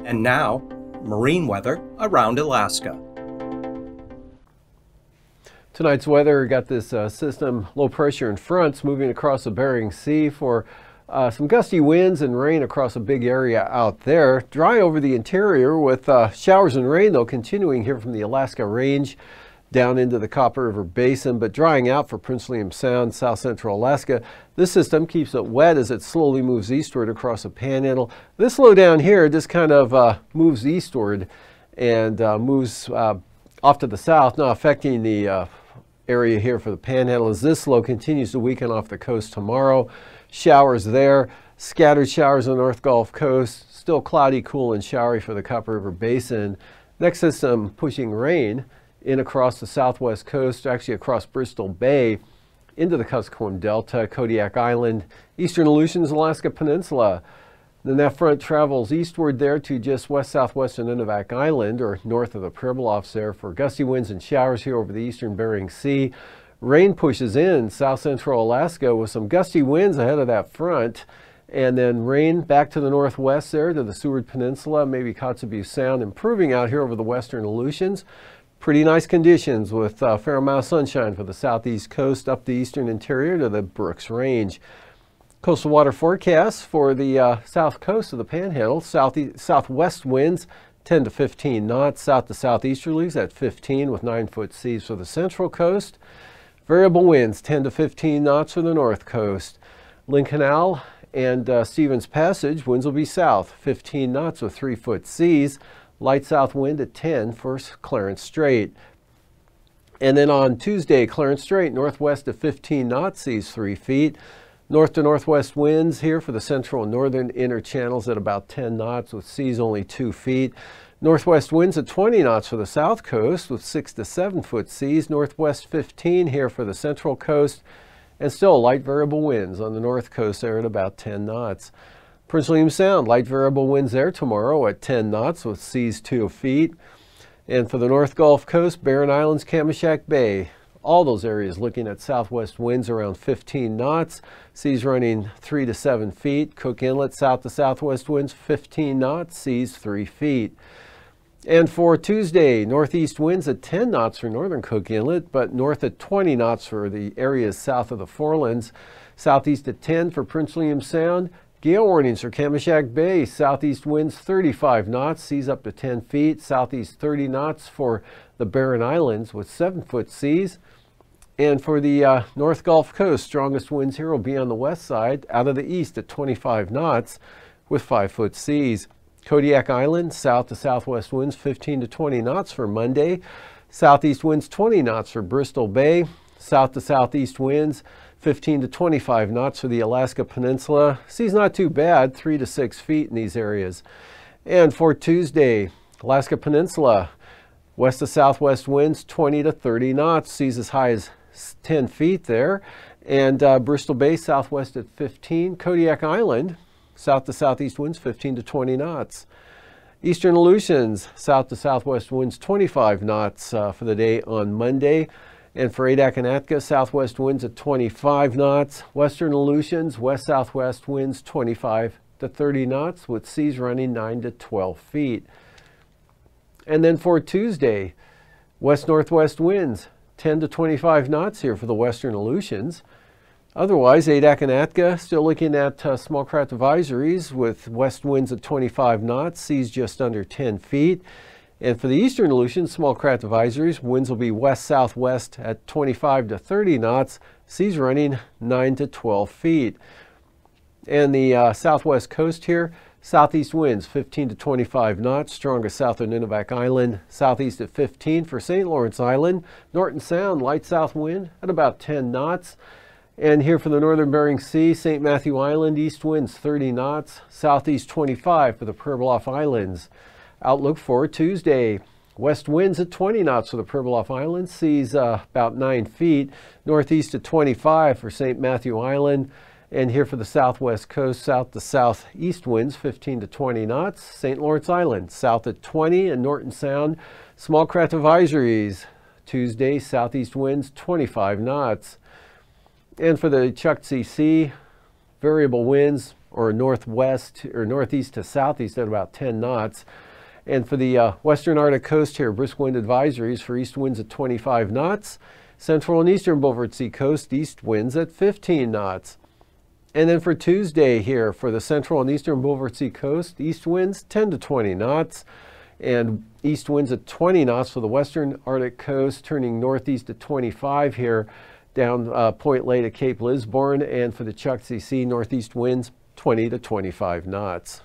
And now, marine weather around Alaska. Tonight's weather, got this system, low pressure and fronts moving across the Bering Sea for some gusty winds and rain across a big area out there. Dry over the interior with showers and rain, though, continuing here from the Alaska Range down into the Copper River Basin, but drying out for Prince William Sound, south central Alaska. This system keeps it wet as it slowly moves eastward across the Panhandle. This low down here just kind of moves eastward and moves off to the south, not affecting the area here for the Panhandle as this low continues to weaken off the coast tomorrow. Showers there, scattered showers on the North Gulf Coast, still cloudy, cool, and showery for the Copper River Basin. Next system pushing rain in across the southwest coast, actually across Bristol Bay, into the Kuskokwim Delta, Kodiak Island, eastern Aleutians, Alaska Peninsula. Then that front travels eastward there to just west-southwest of Nunivak Island, or north of the Pribilofs there, for gusty winds and showers here over the eastern Bering Sea. Rain pushes in south-central Alaska with some gusty winds ahead of that front, and then rain back to the northwest there to the Seward Peninsula, maybe Kotzebue Sound, improving out here over the western Aleutians. Pretty nice conditions with a fair amount of sunshine for the southeast coast up the eastern interior to the Brooks Range. Coastal water forecast for the south coast of the Panhandle, southwest winds 10 to 15 knots, south to southeasterlies at 15 with 9-foot seas for the central coast. Variable winds 10 to 15 knots for the north coast. Lynn Canal and Stevens Passage, winds will be south, 15 knots with 3-foot seas. Light south wind at 10 for Clarence Strait. And then on Tuesday, Clarence Strait, northwest of 15 knots, seas 3 feet. North to northwest winds here for the central and northern inner channels at about 10 knots with seas only 2 feet. Northwest winds at 20 knots for the south coast with 6 to 7-foot seas. Northwest 15 here for the central coast, and still light variable winds on the north coast there at about 10 knots. Prince William Sound, light variable winds there tomorrow at 10 knots with seas 2 feet. And for the North Gulf Coast, Barren Islands, Kamishak Bay, all those areas looking at southwest winds around 15 knots, seas running 3 to 7 feet. Cook Inlet, south to southwest winds 15 knots, seas 3 feet. And for Tuesday, northeast winds at 10 knots for northern Cook Inlet, but north at 20 knots for the areas south of the Forelands. Southeast at 10 for Prince William Sound. Gale warnings for Kamishak Bay, southeast winds 35 knots, seas up to 10 feet, southeast 30 knots for the Barren Islands with 7-foot seas. And for the North Gulf Coast, strongest winds here will be on the west side, out of the east at 25 knots with 5-foot seas. Kodiak Island, south to southwest winds 15 to 20 knots for Monday. Southeast winds 20 knots for Bristol Bay, south to southeast winds 15 to 25 knots for the Alaska Peninsula. Seas not too bad, 3 to 6 feet in these areas. And for Tuesday, Alaska Peninsula, west to southwest winds 20 to 30 knots, seas as high as 10 feet there. And Bristol Bay, southwest at 15. Kodiak Island, south to southeast winds 15 to 20 knots. Eastern Aleutians, south to southwest winds 25 knots for the day on Monday. And for Adak and Atka, southwest winds at 25 knots. Western Aleutians, west-southwest winds 25 to 30 knots with seas running 9 to 12 feet. And then for Tuesday, west-northwest winds 10 to 25 knots here for the western Aleutians. Otherwise, Adak and Atka still looking at small craft advisories with west winds at 25 knots, seas just under 10 feet. And for the eastern Aleutians, small craft advisories, winds will be west-southwest at 25 to 30 knots, seas running 9 to 12 feet. And the southwest coast here, southeast winds 15 to 25 knots, strongest south of Nunivak Island, southeast at 15 for St. Lawrence Island. Norton Sound, light south wind at about 10 knots. And here for the northern Bering Sea, St. Matthew Island, east winds 30 knots, southeast 25 for the Pribilof Islands. Outlook for Tuesday, west winds at 20 knots for the Pribilof Islands, seas about 9 feet, northeast at 25 for St. Matthew Island. And here for the southwest coast, south to southeast winds 15 to 20 knots. St. Lawrence Island, south at 20, and Norton Sound, small craft advisories. Tuesday, southeast winds 25 knots. And for the Chukchi Sea, variable winds or northwest or northeast to southeast at about 10 knots. And for the western Arctic coast here, brisk wind advisories for east winds at 25 knots. Central and eastern Beaufort Sea coast, east winds at 15 knots. And then for Tuesday here, for the central and eastern Beaufort Sea coast, east winds 10 to 20 knots. And east winds at 20 knots for the western Arctic coast, turning northeast at 25 here, down Point Ley to Cape Lisburne. And for the Chukchi Sea, northeast winds 20 to 25 knots.